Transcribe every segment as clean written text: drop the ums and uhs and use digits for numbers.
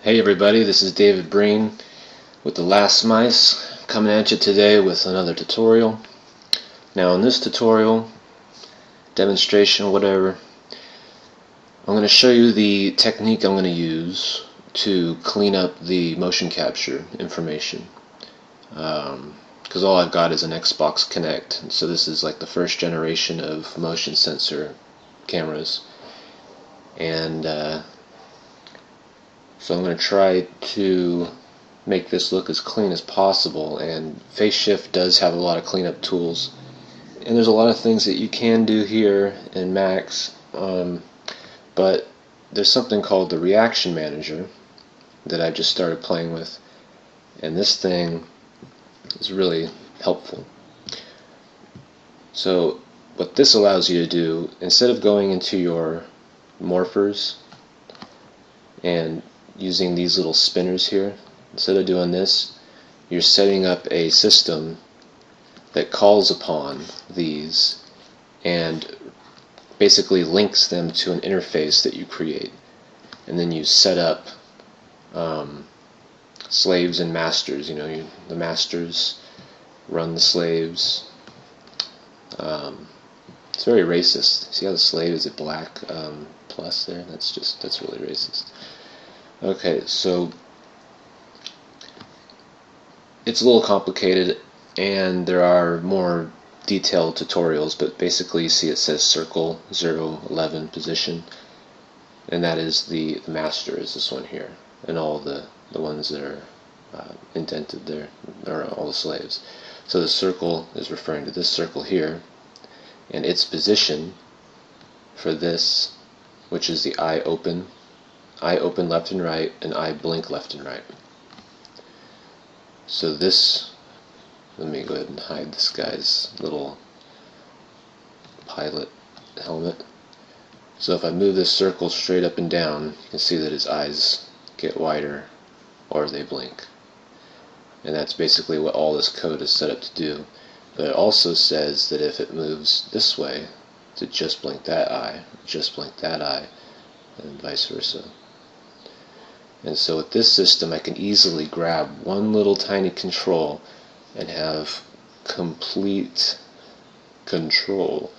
Hey everybody, this is David Breen with The Last Mice, coming at you today with another tutorial. Now in this tutorial, demonstration, whatever, I'm going to show you the technique I'm going to use to clean up the motion capture information. Because all I've got is an Xbox Kinect, and so this is like the first generation of motion sensor cameras. And so I'm going to try to make this look as clean as possible, and FaceShift does have a lot of cleanup tools, and there's a lot of things that you can do here in Max, but there's something called the Reaction Manager that I just started playing with, and this thing is really helpful. So what this allows you to do, instead of going into your morphers and using these little spinners here, instead of doing this, you're setting up a system that calls upon these and basically links them to an interface that you create, and then you set up slaves and masters. The masters run the slaves. It's very racist. See how the slave is a black plus there? That's really racist. Okay, so it's a little complicated, and there are more detailed tutorials, but basically you see it says circle 011 position, and that is the master, is this one here, and all the ones that are indented there are all the slaves. So the circle is referring to this circle here, and its position for this, which is the eye open left and right, and eye blink left and right. So this, let me go ahead and hide this guy's little pilot helmet. So if I move this circle straight up and down, you can see that his eyes get wider or they blink. And that's basically what all this code is set up to do. But it also says that if it moves this way, to just blink that eye, and vice versa. And so with this system, I can easily grab one little tiny control and have complete control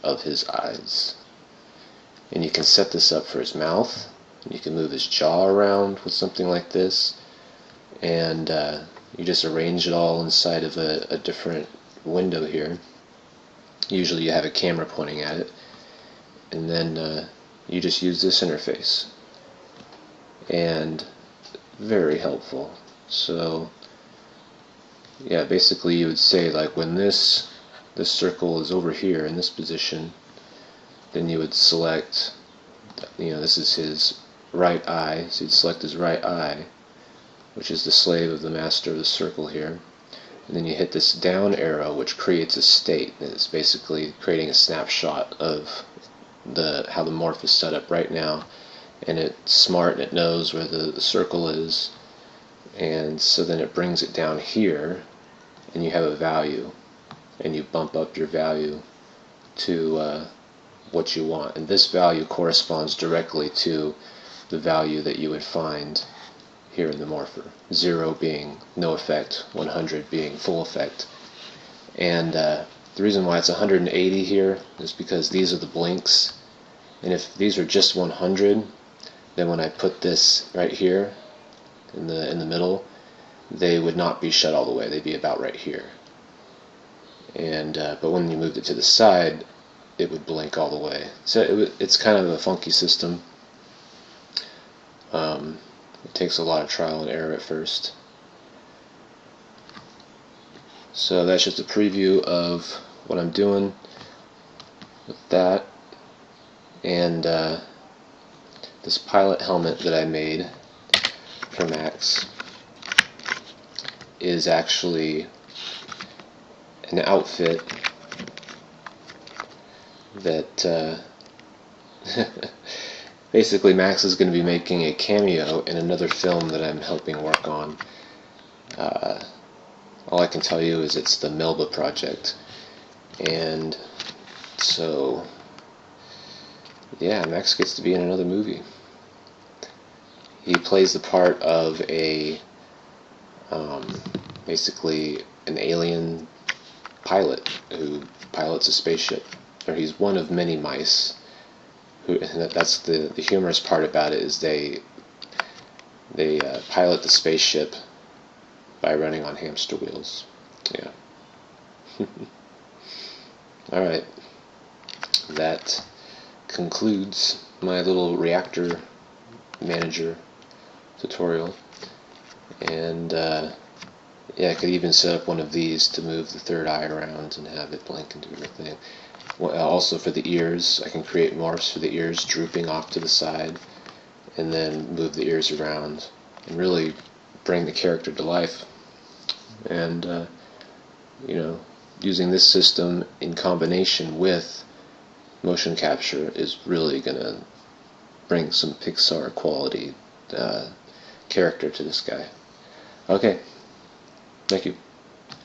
of his eyes. And you can set this up for his mouth, and you can move his jaw around with something like this, and you just arrange it all inside of a different window here. Usually you have a camera pointing at it, and then you just use this interface. And very helpful. So yeah, basically you would say, like, when this circle is over here in this position, then you would select, this is his right eye, so you'd select his right eye, which is the slave of the master of the circle here, and then you hit this down arrow, which creates a state. It's basically creating a snapshot of how the morph is set up right now. And it's smart, and it knows where the circle is, and so then it brings it down here, and you have a value, and you bump up your value to what you want, and this value corresponds directly to the value that you would find here in the morpher, 0 being no effect, 100 being full effect. And the reason why it's 180 here is because these are the blinks, and if these are just 100, then when I put this right here in the middle, they would not be shut all the way. They'd be about right here. And but when you moved it to the side, it would blink all the way. So it's kind of a funky system. It takes a lot of trial and error at first. So that's just a preview of what I'm doing with that. And this pilot helmet that I made for Max is actually an outfit that basically Max is going to be making a cameo in another film that I'm helping work on. All I can tell you is it's the Melba Project, and so yeah, Max gets to be in another movie. he plays the part of a basically an alien pilot who pilots a spaceship, or he's one of many mice. And that's the humorous part about it, is they pilot the spaceship by running on hamster wheels. Yeah. Alright, that concludes my little reactor manager tutorial. And yeah, I could even set up one of these to move the third eye around and have it blink and do everything. Also for the ears, I can create morphs for the ears drooping off to the side, and then move the ears around and really bring the character to life. And you know, using this system in combination with motion capture is really going to bring some Pixar quality character to this guy. Okay, thank you.